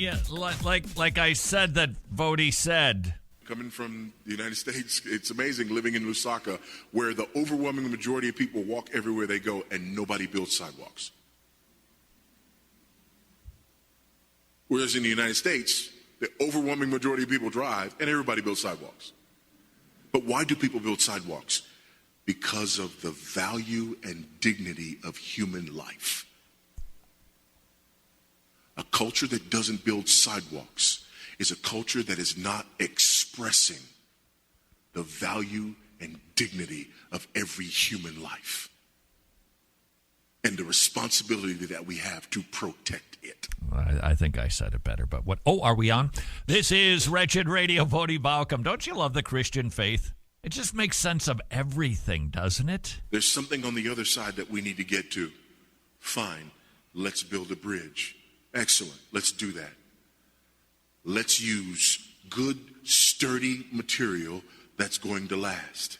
Yeah, like I said that Vody said. Coming from the United States, it's amazing living in Lusaka, where the overwhelming majority of people walk everywhere they go and nobody builds sidewalks. Whereas in the United States, the overwhelming majority of people drive and everybody builds sidewalks. But why do people build sidewalks? Because of the value and dignity of human life. A culture that doesn't build sidewalks is a culture that is not expressing the value and dignity of every human life and the responsibility that we have to protect it. I think I said it better, but what? Oh, are we on? This is Wretched Radio, Vody Balcom. Don't you love the Christian faith? It just makes sense of everything, doesn't it? There's something on the other side that we need to get to. Fine, let's build a bridge. Excellent, let's do that. Let's use good, sturdy material that's going to last.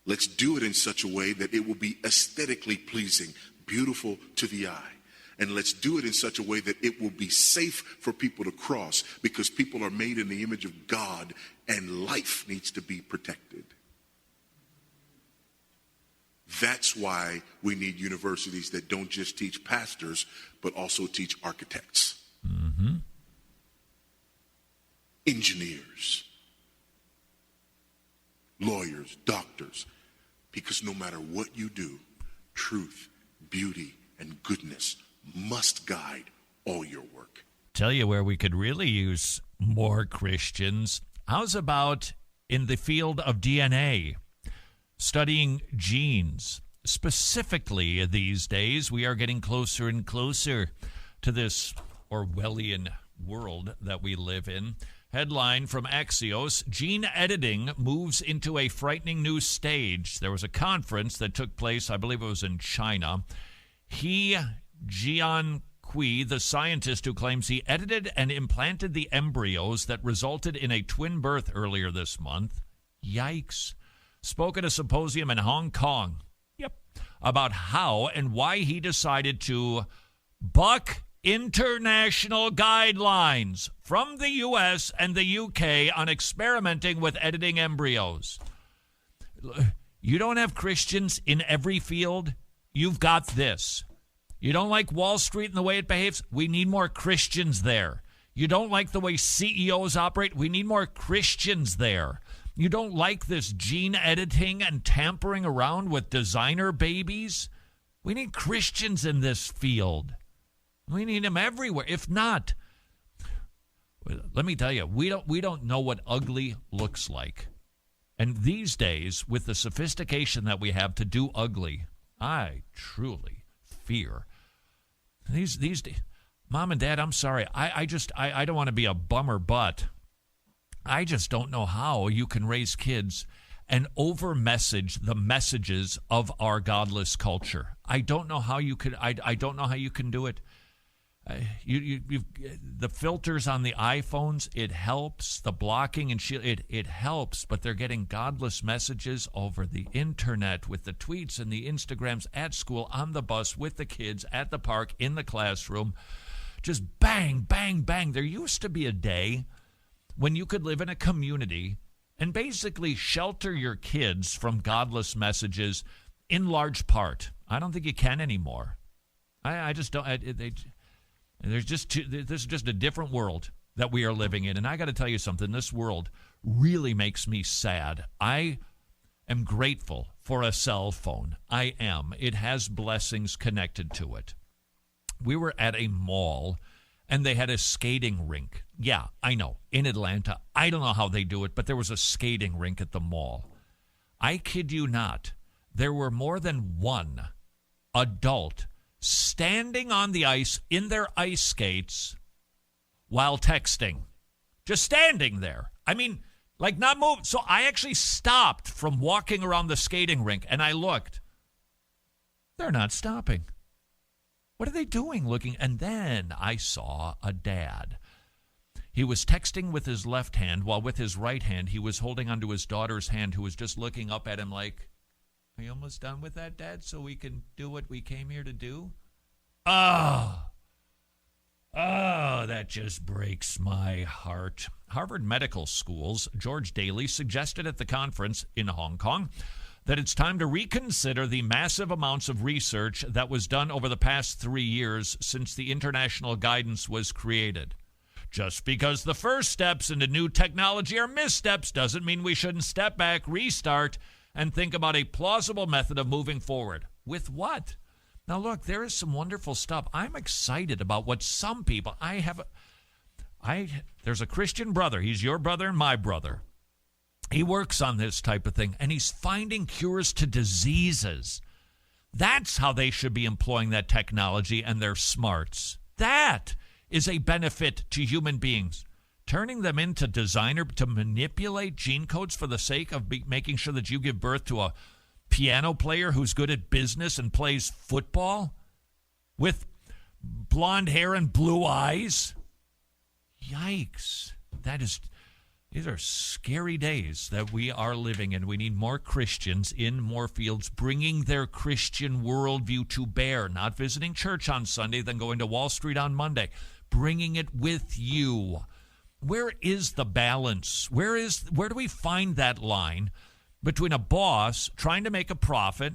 Let's do it in such a way that it will be aesthetically pleasing, beautiful to the eye. And let's do it in such a way that it will be safe for people to cross, because people are made in the image of God and life needs to be protected. That's why we need universities that don't just teach pastors, but also teach architects, engineers, lawyers, doctors, because no matter what you do, truth, beauty, and goodness must guide all your work. Tell you where we could really use more Christians. How's about in the field of DNA? Studying genes. Specifically these days, we are getting closer and closer to this Orwellian world that we live in. Headline from Axios, gene editing moves into a frightening new stage. There was a conference that took place, I believe it was in China. He Jiankui, the scientist who claims he edited and implanted the embryos that resulted in a twin birth earlier this month. Yikes. Spoke at a symposium in Hong Kong. About how and why he decided to buck international guidelines from the U.S. and the U.K. on experimenting with editing embryos. You don't have Christians in every field. You've got this. You don't like Wall Street and the way it behaves? We need more Christians there. You don't like the way CEOs operate? We need more Christians there. You don't like this gene editing and tampering around with designer babies? We need Christians in this field. We need them everywhere. If not, let me tell you, we don't know what ugly looks like. And these days, with the sophistication that we have to do ugly, I truly fear these days. Mom and Dad, I'm sorry. I don't want to be a bummer, but I just don't know how you can raise kids and over-message the messages of our godless culture. I don't know how you could. I don't know how you can do it. The filters on the iPhones, it helps. The blocking and it helps, but they're getting godless messages over the internet with the tweets and the Instagrams at school, on the bus, with the kids, at the park, in the classroom. Just bang, bang, bang. There used to be a day when you could live in a community and basically shelter your kids from godless messages in large part. I don't think you can anymore. I just don't. This is just a different world that we are living in. And I got to tell you something. This world really makes me sad. I am grateful for a cell phone. I am. It has blessings connected to it. We were at a mall, and they had a skating rink. Yeah, I know, in Atlanta. I don't know how they do it, but there was a skating rink at the mall. I kid you not. There were more than one adult standing on the ice in their ice skates while texting. Just standing there. I mean, like not moving. So I actually stopped from walking around the skating rink, and I looked. They're not stopping. What are they doing looking? And then I saw a dad. He was texting with his left hand, while with his right hand he was holding onto his daughter's hand, who was just looking up at him like, "Are you almost done with that, Dad, so we can do what we came here to do?" Oh, that just breaks my heart. Harvard Medical School's George Daly suggested at the conference in Hong Kong that it's time to reconsider the massive amounts of research that was done over the past 3 years since the international guidance was created. Just because the first steps into new technology are missteps doesn't mean we shouldn't step back, restart, and think about a plausible method of moving forward. With what? Now, look, there is some wonderful stuff. I'm excited about what some people, there's a Christian brother. He's your brother and my brother. He works on this type of thing, and he's finding cures to diseases. That's how they should be employing that technology and their smarts. That is a benefit to human beings. Turning them into designer to manipulate gene codes for the sake of making sure that you give birth to a piano player who's good at business and plays football with blonde hair and blue eyes. Yikes. These are scary days that we are living in. We need more Christians in more fields bringing their Christian worldview to bear, not visiting church on Sunday, then going to Wall Street on Monday, bringing it with you. Where is the balance? Where do we find that line between a boss trying to make a profit,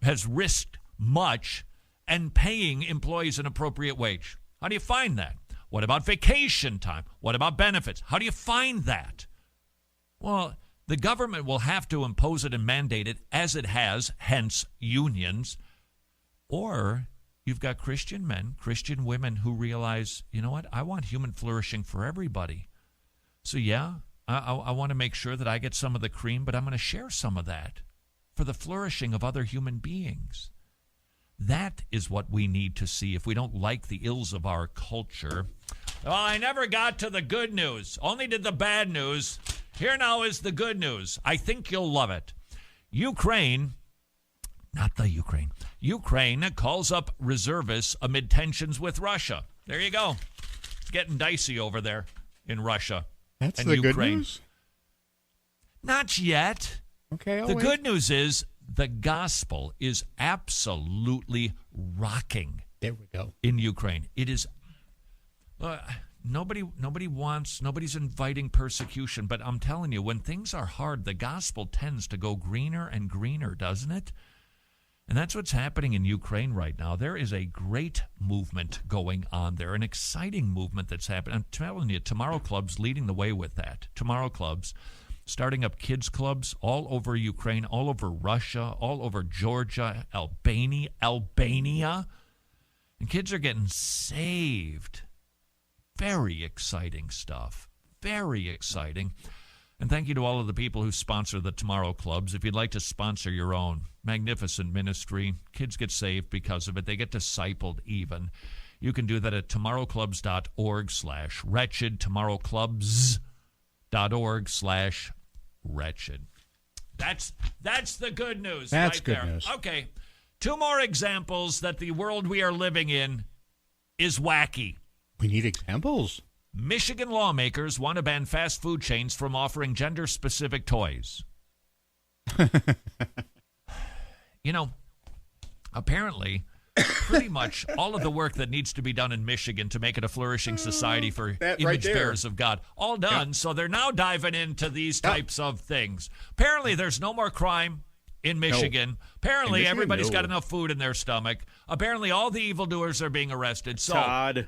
has risked much, and paying employees an appropriate wage? How do you find that? What about vacation time? What about benefits? How do you find that? Well, the government will have to impose it and mandate it as it has, hence unions. Or you've got Christian men, Christian women who realize, you know what, I want human flourishing for everybody. So yeah, I want to make sure that I get some of the cream, but I'm going to share some of that for the flourishing of other human beings. That is what we need to see if we don't like the ills of our culture. Well, I never got to the good news, only did the bad news. Here now is the good news. I think you'll love it. Ukraine calls up reservists amid tensions with Russia. There you go. It's getting dicey over there in Russia. That's and the Ukraine. good news? Not yet. Okay, the good news is the gospel is absolutely rocking. There we go. In Ukraine. It is nobody's inviting persecution, but I'm telling you, when things are hard, the gospel tends to go greener and greener, doesn't it? And that's what's happening in Ukraine right now. There is a great movement going on there, an exciting movement that's happening. I'm telling you, Tomorrow Club's leading the way with that. Tomorrow Club's starting up kids clubs all over Ukraine, all over Russia, all over Georgia, Albania. And kids are getting saved. Very exciting stuff. Very exciting. And thank you to all of the people who sponsor the Tomorrow Clubs. If you'd like to sponsor your own, magnificent ministry. Kids get saved because of it. They get discipled even. You can do that at tomorrowclubs.org/wretched, tomorrowclubs.org/wretched. That's the good news. That's right good there. news. Okay. 2 more examples that the world we are living in is wacky. We need examples. Michigan lawmakers want to ban fast food chains from offering gender-specific toys. You know, apparently, pretty much all of the work that needs to be done in Michigan to make it a flourishing society for image bearers of God, all done. Yep. So they're now diving into these types of things. Apparently, there's no more crime in Michigan. No. Apparently, everybody's got enough food in their stomach. Apparently, all the evildoers are being arrested. So, Todd.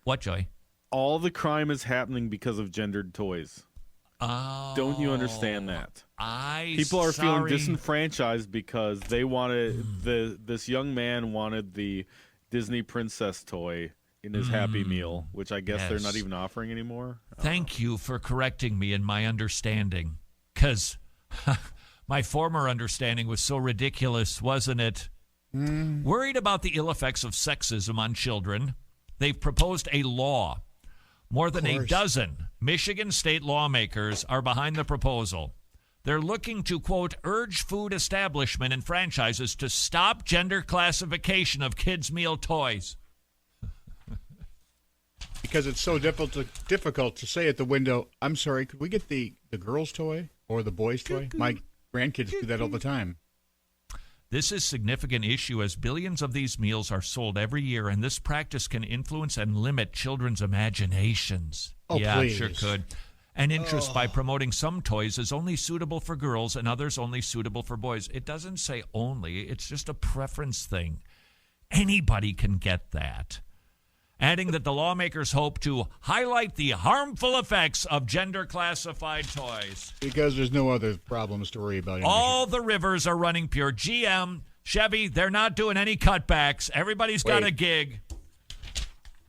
What, Joey? All the crime is happening because of gendered toys. Oh, don't you understand that? People are feeling disenfranchised because they wanted this young man wanted the Disney princess toy in his Happy Meal, which I guess they're not even offering anymore. Thank you for correcting me in my understanding, because my former understanding was so ridiculous, wasn't it? Worried about the ill effects of sexism on children, they've proposed a law. More than a dozen Michigan state lawmakers are behind the proposal. They're looking to, quote, urge food establishment and franchises to stop gender classification of kids' meal toys. Because it's so difficult to say at the window, I'm sorry, could we get the girl's toy or the boy's toy? My grandkids do that all the time. This is a significant issue as billions of these meals are sold every year, and this practice can influence and limit children's imaginations. Oh, yeah, please. It sure could. And interest by promoting some toys is only suitable for girls and others only suitable for boys. It doesn't say only. It's just a preference thing. Anybody can get that. Adding that the lawmakers hope to highlight the harmful effects of gender-classified toys. Because there's no other problems to worry about. All the rivers are running pure. GM, Chevy, they're not doing any cutbacks. Everybody's got a gig.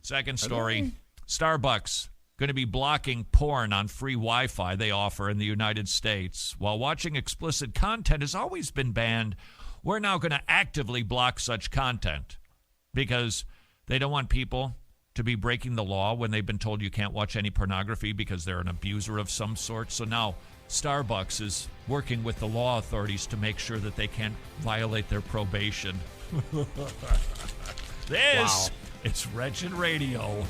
Second story, Starbucks going to be blocking porn on free Wi-Fi they offer in the United States. While watching explicit content has always been banned, we're now going to actively block such content because they don't want people to be breaking the law when they've been told you can't watch any pornography because they're an abuser of some sort. So now Starbucks is working with the law authorities to make sure that they can't violate their probation. This is Wretched Radio.